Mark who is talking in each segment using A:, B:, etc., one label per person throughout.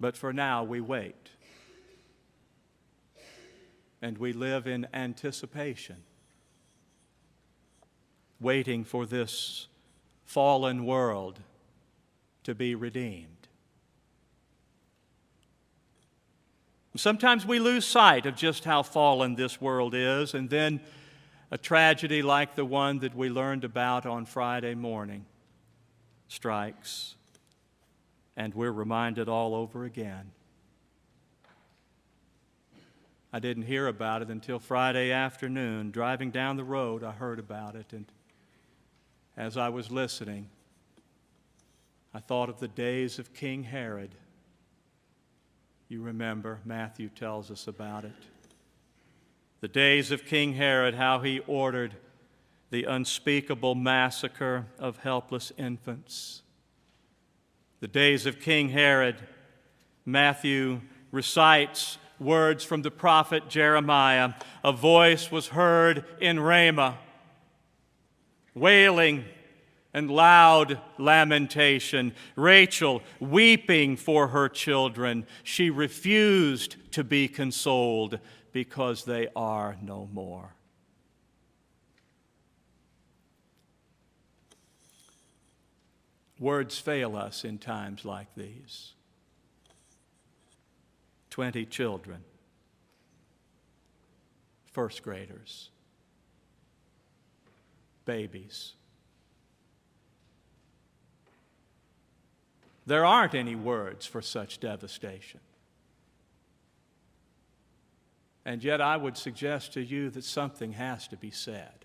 A: But for now, we wait. And we live in anticipation, waiting for this fallen world to be redeemed. Sometimes we lose sight of just how fallen this world is, and then a tragedy like the one that we learned about on Friday morning strikes, and we're reminded all over again. I didn't hear about it until Friday afternoon. Driving down the road, I heard about it, and as I was listening, I thought of the days of King Herod. You remember, Matthew tells us about it. The days of King Herod, how he ordered the unspeakable massacre of helpless infants. The days of King Herod, Matthew recites words from the prophet Jeremiah. A voice was heard in Ramah, wailing and loud lamentation. Rachel weeping for her children. She refused to be consoled because they are no more. Words fail us in times like these. 20 children, first graders, babies. There aren't any words for such devastation. And yet I would suggest to you that something has to be said.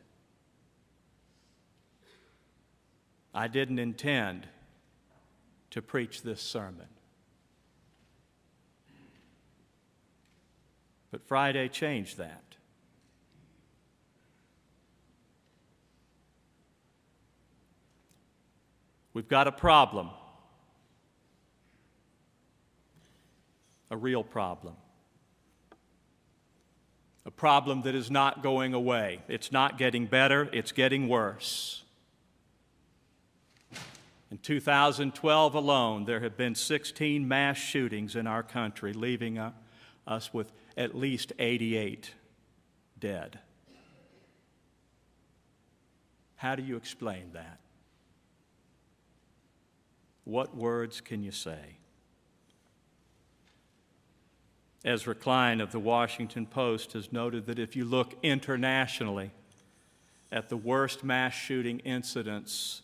A: I didn't intend to preach this sermon. But Friday changed that. We've got a problem, a real problem, a problem that is not going away. It's not getting better, it's getting worse. In 2012 alone, there have been 16 mass shootings in our country, leaving us with at least 88 dead. How do you explain that? What words can you say? Ezra Klein of the Washington Post has noted that if you look internationally at the worst mass shooting incidents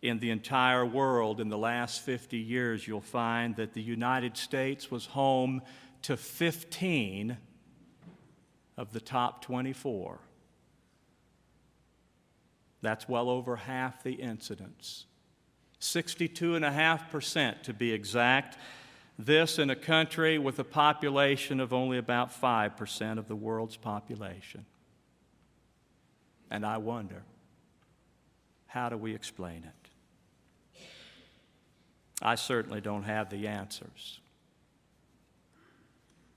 A: in the entire world in the last 50 years, you'll find that the United States was home to 15 of the top 24. That's well over half the incidents. 62.5% to be exact. This in a country with a population of only about 5% of the world's population. And I wonder, how do we explain it? I certainly don't have the answers.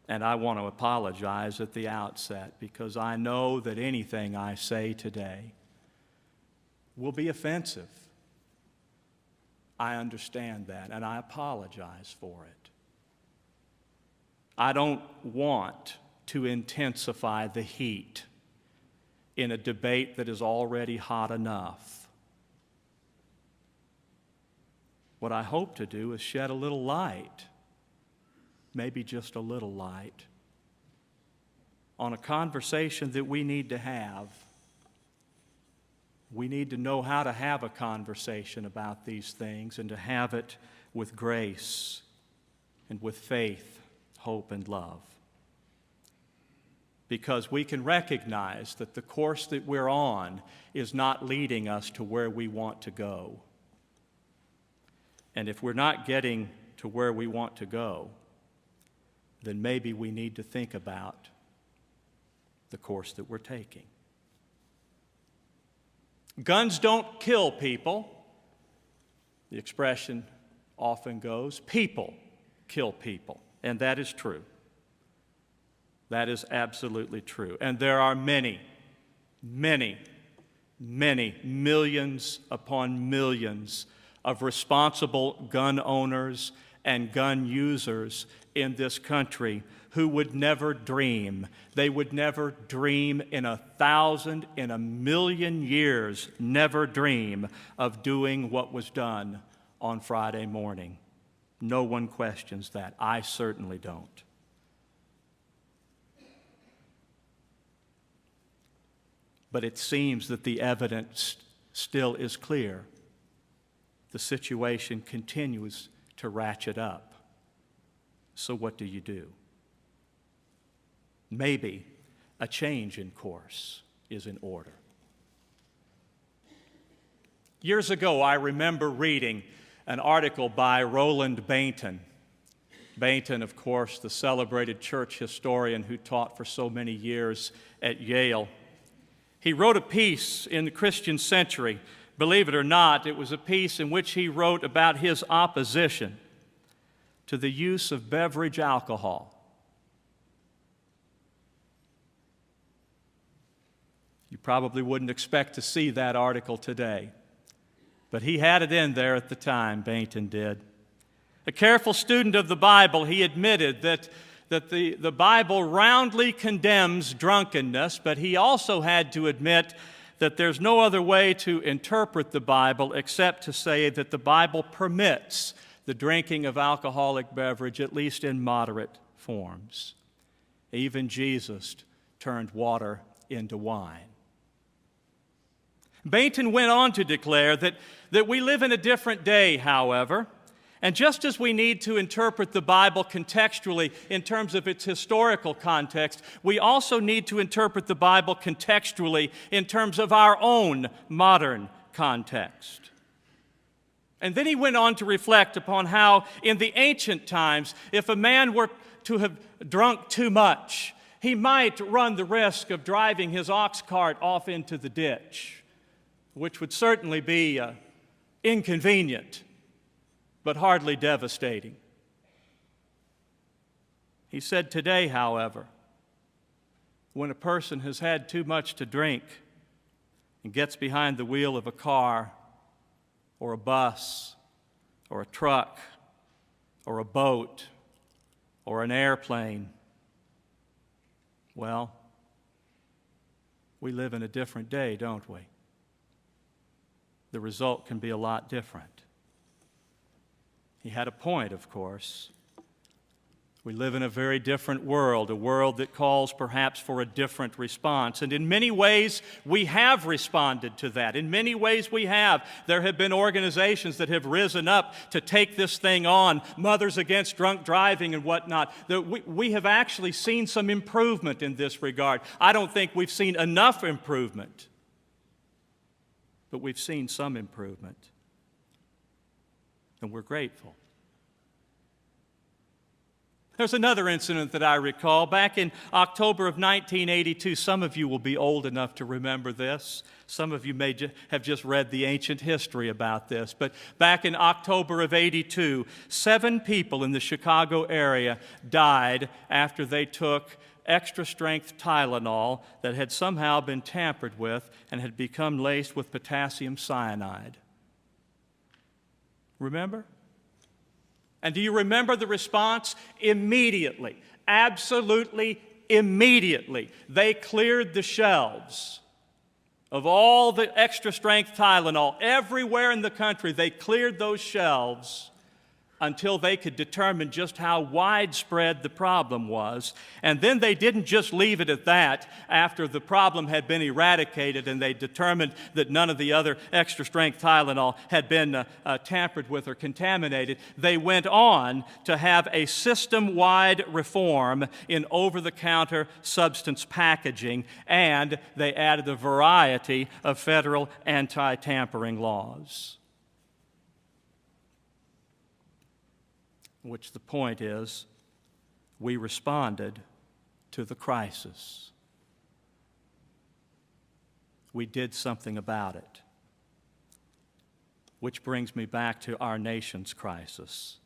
A: And I want to apologize at the outset because I know that anything I say today will be offensive. I understand that, and I apologize for it. I don't want to intensify the heat in a debate that is already hot enough. What I hope to do is shed a little light, maybe just a little light, on a conversation that we need to have. We need to know how to have a conversation about these things and to have it with grace and with faith, hope, and love. Because we can recognize that the course that we're on is not leading us to where we want to go. And if we're not getting to where we want to go, then maybe we need to think about the course that we're taking. Guns don't kill people. The expression often goes, people kill people. And that is true. That is absolutely true. And there are many, many, many millions upon millions of responsible gun owners and gun users in this country who would never dream. They would never dream in 1,000, in 1,000,000 years, never dream of doing what was done on Friday morning. No one questions that. I certainly don't. But it seems that the evidence still is clear. The situation continues to ratchet up. So what do you do? Maybe a change in course is in order. Years ago, I remember reading an article by Roland Barton. Barton, of course, the celebrated church historian who taught for so many years at Yale. He wrote a piece in the Christian Century. Believe it or not, it was a piece in which he wrote about his opposition to the use of beverage alcohol. You probably wouldn't expect to see that article today, but he had it in there at the time, Barton did. A careful student of the Bible, he admitted that the Bible roundly condemns drunkenness, but he also had to admit that there's no other way to interpret the Bible except to say that the Bible permits the drinking of alcoholic beverage, at least in moderate forms. Even Jesus turned water into wine. Barton went on to declare that we live in a different day, however, and just as we need to interpret the Bible contextually in terms of its historical context, we also need to interpret the Bible contextually in terms of our own modern context. And then he went on to reflect upon how in the ancient times, if a man were to have drunk too much, he might run the risk of driving his ox cart off into the ditch, which would certainly be inconvenient, but hardly devastating. He said today, however, when a person has had too much to drink and gets behind the wheel of a car or a bus or a truck or a boat or an airplane, well, we live in a different day, don't we? The result can be a lot different. He had a point, of course. We live in a very different world, a world that calls perhaps for a different response. And in many ways, we have responded to that. In many ways, we have. There have been organizations that have risen up to take this thing on, Mothers Against Drunk Driving and whatnot. We have actually seen some improvement in this regard. I don't think we've seen enough improvement, but we've seen some improvement. And we're grateful. There's another incident that I recall. Back in October of 1982, some of you will be old enough to remember this. Some of you may have just read the ancient history about this. But back in October of 82, 7 people in the Chicago area died after they took extra-strength Tylenol that had somehow been tampered with and had become laced with potassium cyanide. Remember? And do you remember the response? Immediately, absolutely immediately, they cleared the shelves of all the extra-strength Tylenol. Everywhere in the country, they cleared those shelves until they could determine just how widespread the problem was. And then they didn't just leave it at that after the problem had been eradicated and they determined that none of the other extra-strength Tylenol had been tampered with or contaminated. They went on to have a system-wide reform in over-the-counter substance packaging, and they added a variety of federal anti-tampering laws. Which the point is, we responded to the crisis. We did something about it. Which brings me back to our nation's crisis.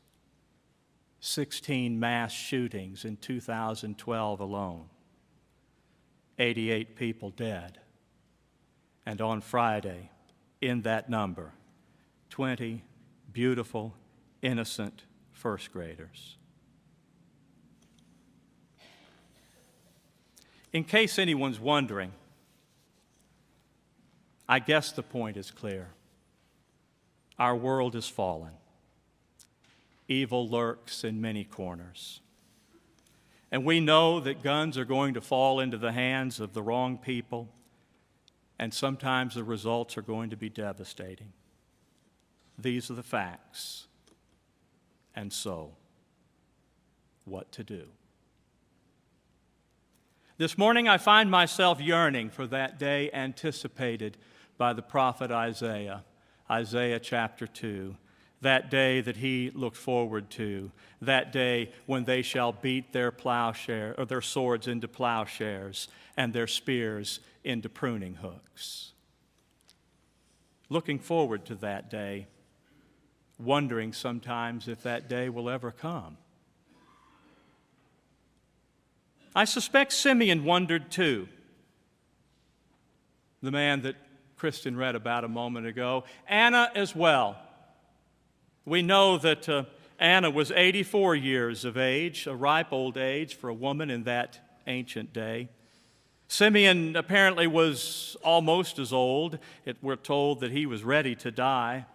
A: 16 mass shootings in 2012 alone. 88 people dead. And on Friday, in that number, 20 beautiful, innocent, first graders. In case anyone's wondering, I guess the point is clear. Our world is fallen. Evil lurks in many corners. And we know that guns are going to fall into the hands of the wrong people, and sometimes the results are going to be devastating. These are the facts. And so, what to do? This morning I find myself yearning for that day anticipated by the prophet Isaiah, Isaiah chapter 2, that day that he looked forward to, that day when they shall beat their plowshare or their swords into plowshares and their spears into pruning hooks. Looking forward to that day, wondering sometimes if that day will ever come. I suspect Simeon wondered too. The man that Kristen read about a moment ago, Anna as well. We know that Anna was 84 years of age, a ripe old age for a woman in that ancient day. Simeon apparently was almost as old. We're told that he was ready to die.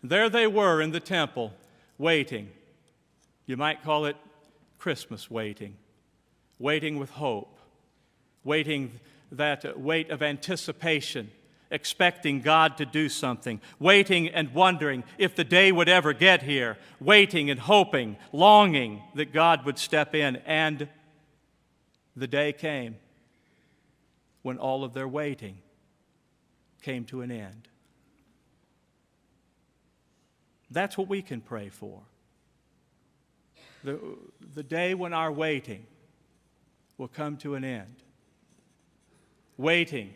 A: There they were in the temple, waiting. You might call it Christmas waiting, waiting with hope, waiting that wait of anticipation, expecting God to do something, waiting and wondering if the day would ever get here, waiting and hoping, longing that God would step in. And the day came when all of their waiting came to an end. That's what we can pray for. The day when our waiting will come to an end. Waiting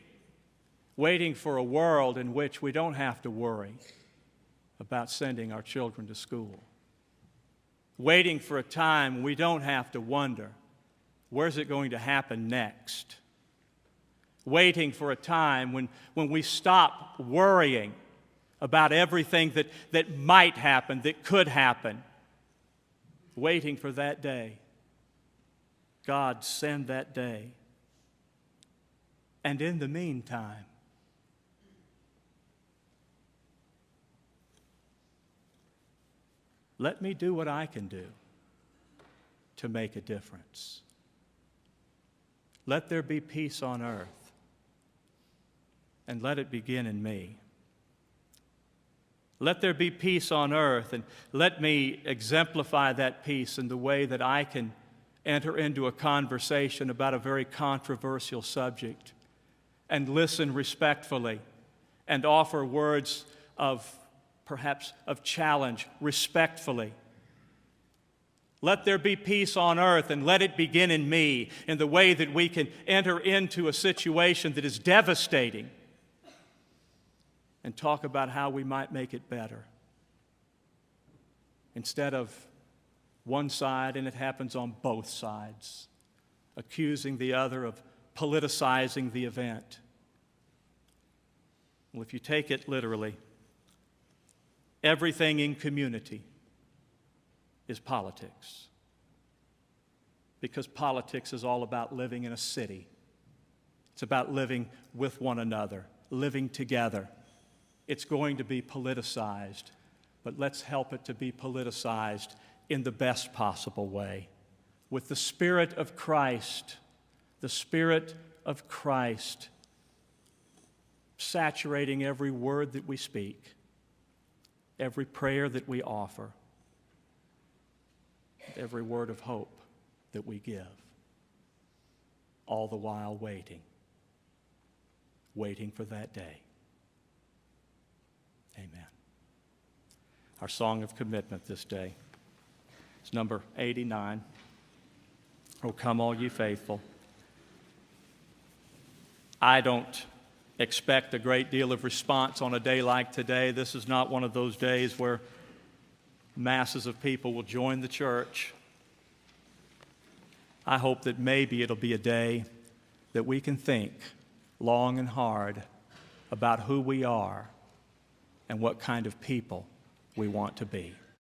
A: for a world in which we don't have to worry about sending our children to school. Waiting for a time when we don't have to wonder, where's it going to happen next? Waiting for a time when we stop worrying about everything that might happen, that could happen. Waiting for that day. God, send that day. And in the meantime, let me do what I can do to make a difference. Let there be peace on earth, and let it begin in me. Let there be peace on earth, and let me exemplify that peace in the way that I can enter into a conversation about a very controversial subject and listen respectfully and offer words of perhaps of challenge respectfully. Let there be peace on earth, and let it begin in me in the way that we can enter into a situation that is devastating and talk about how we might make it better. Instead of one side, and it happens on both sides, accusing the other of politicizing the event. Well, if you take it literally, everything in community is politics. Because politics is all about living in a city. It's about living with one another, living together. It's going to be politicized, but let's help it to be politicized in the best possible way, with the Spirit of Christ, the Spirit of Christ saturating every word that we speak, every prayer that we offer, every word of hope that we give, all the while waiting for that day. Amen. Our song of commitment this day is number 89. Oh, come all ye faithful. I don't expect a great deal of response on a day like today. This is not one of those days where masses of people will join the church. I hope that maybe it'll be a day that we can think long and hard about who we are and what kind of people we want to be.